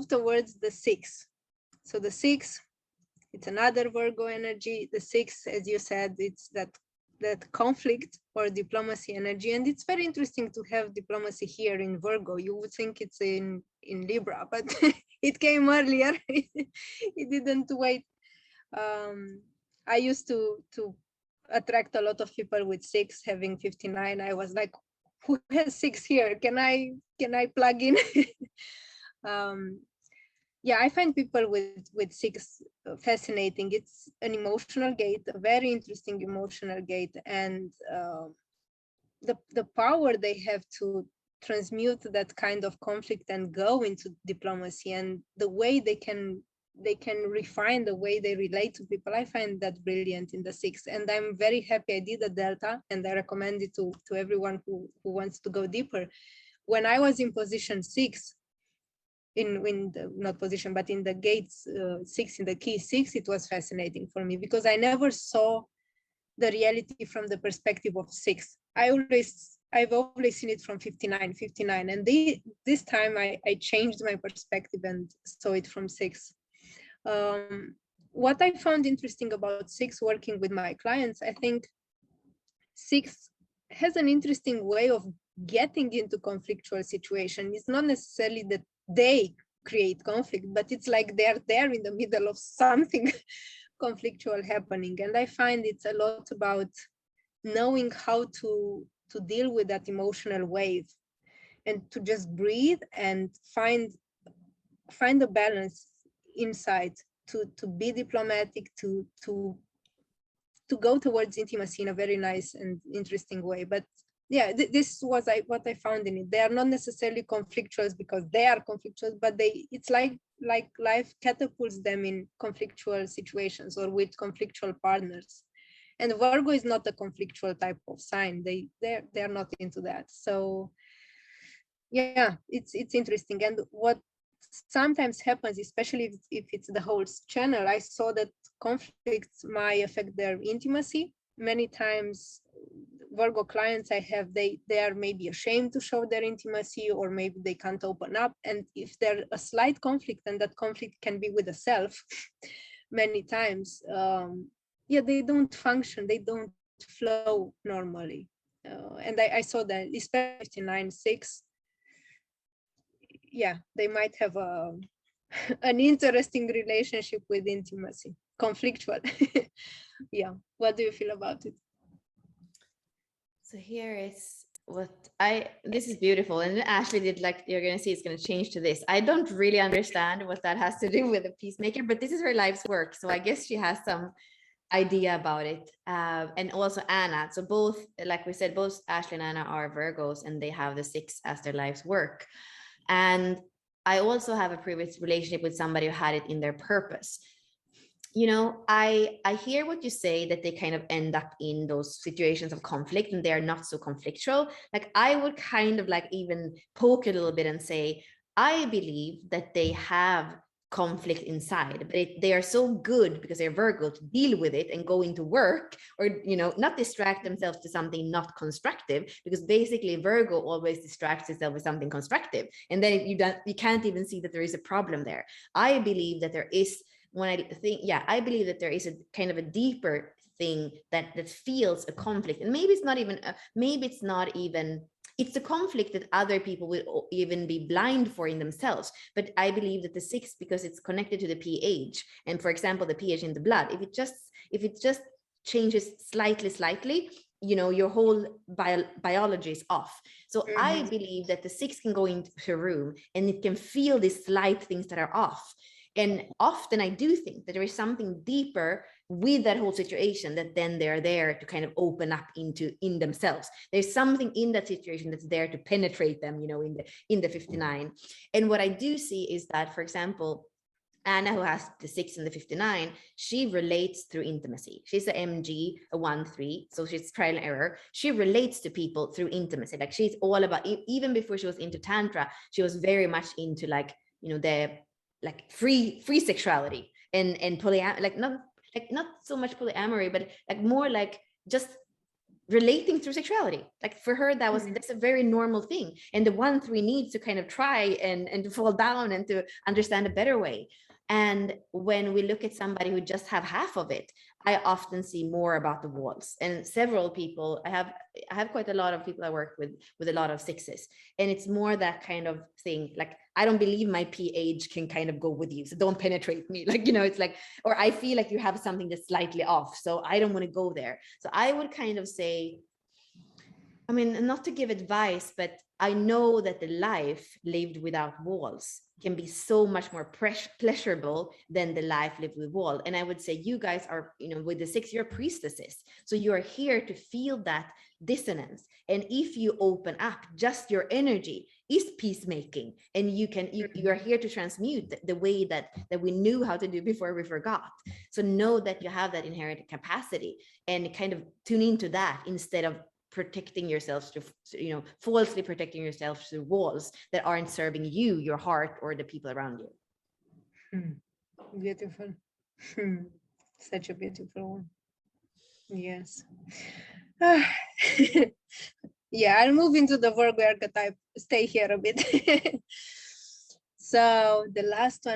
towards the 6. So the 6, it's another Virgo energy. The 6, as you said, it's that conflict or diplomacy energy. And it's very interesting to have diplomacy here in Virgo. You would think it's in Libra, but it came earlier. It didn't wait. I used to attract a lot of people with 6 having 59. I was like, who has 6 here? Can I plug in? Yeah, I find people with 6 fascinating. It's an emotional gate, a very interesting emotional gate, and the power they have to transmute that kind of conflict and go into diplomacy, and the way they can refine the way they relate to people. I find that brilliant in the 6, and I'm very happy I did a delta, and I recommend it to everyone who wants to go deeper. When I was in position 6, in the, not position, but in the gates 6, in the key 6, it was fascinating for me because I never saw the reality from the perspective of 6. I've always seen it from 59, and this time I changed my perspective and saw it from 6. What I found interesting about 6 working with my clients, I think 6 has an interesting way of getting into conflictual situation. It's not necessarily that they create conflict, but it's like they're there in the middle of something conflictual happening. And I find it's a lot about knowing how to deal with that emotional wave and to just breathe and find a balance inside to be diplomatic, to go towards intimacy in a very nice and interesting way. But yeah, this was what I found in it. They are not necessarily conflictual because they are conflictual, but it's like life catapults them in conflictual situations or with conflictual partners. And Virgo is not a conflictual type of sign. They're not into that. So yeah, it's interesting. And what sometimes happens, especially if it's the whole channel, I saw that conflicts might affect their intimacy. Many times Virgo clients I have, they are maybe ashamed to show their intimacy, or maybe they can't open up. And if there's a slight conflict, and that conflict can be with the self many times, yeah, they don't function, they don't flow normally. And I saw that, especially 59-6, yeah, they might have an interesting relationship with intimacy, conflictual. Yeah, what do you feel about it? So here is what this is beautiful. And Ashley did, like, you're going to see it's going to change to this. I don't really understand what that has to do with a peacemaker, but this is her life's work. So I guess she has some idea about it. And also Anna. So both, like we said, both Ashley and Anna are Virgos, and they have the 6 as their life's work. And I also have a previous relationship with somebody who had it in their purpose. You know, I hear what you say, that they kind of end up in those situations of conflict and they're not so conflictual. Like, I would kind of like even poke a little bit and say, I believe that they have conflict inside, but they are so good because they're Virgo to deal with it and go into work, or, you know, not distract themselves to something not constructive, because basically Virgo always distracts itself with something constructive. And then you can't even see that there is a problem there. I believe that there is, I believe that there is a kind of a deeper thing that feels a conflict. And maybe it's not even, it's a conflict that other people will even be blind for in themselves. But I believe that the 6, because it's connected to the pH, and for example, the pH in the blood, if it just changes slightly, you know, your whole biology is off. So I believe that the 6 can go into a room and it can feel these slight things that are off. And often I do think that there is something deeper with that whole situation, that then they're there to kind of open up in themselves. There's something in that situation that's there to penetrate them, you know, in the 59. And what I do see is that, for example, Anna, who has the 6 and the 59, she relates through intimacy. She's a MG, a 1-3, so she's trial and error. She relates to people through intimacy. Like, she's all about, even before she was into Tantra, she was very much into, like, you know, the like free sexuality and polyamory, not so much polyamory, but like more like just relating through sexuality. Like for her, that's a very normal thing. And the 1-3 needs to kind of try and to fall down and to understand a better way. And when we look at somebody who just have half of it, I often see more about the walls. And several people, I have quite a lot of people I work with a lot of 6s, and it's more that kind of thing. Like, I don't believe my pH can kind of go with you, so don't penetrate me. Like, it's like, or I feel like you have something that's slightly off, so I don't want to go there. So I would kind of say, I mean, not to give advice, but I know that the life lived without walls can be so much more pleasurable than the life lived with wall. And I would say you guys are, with the 6, you're priestesses. So you're here to feel that dissonance. And if you open up, just your energy is peacemaking, and you're here to transmute the way that we knew how to do before we forgot. So know that you have that inherent capacity, and kind of tune into that instead of protecting yourselves to, falsely protecting yourselves through walls that aren't serving you, your heart, or the people around you. Beautiful. Such a beautiful one. Yes. Yeah, I'll move into the Virgo archetype. Stay here a bit. So the last one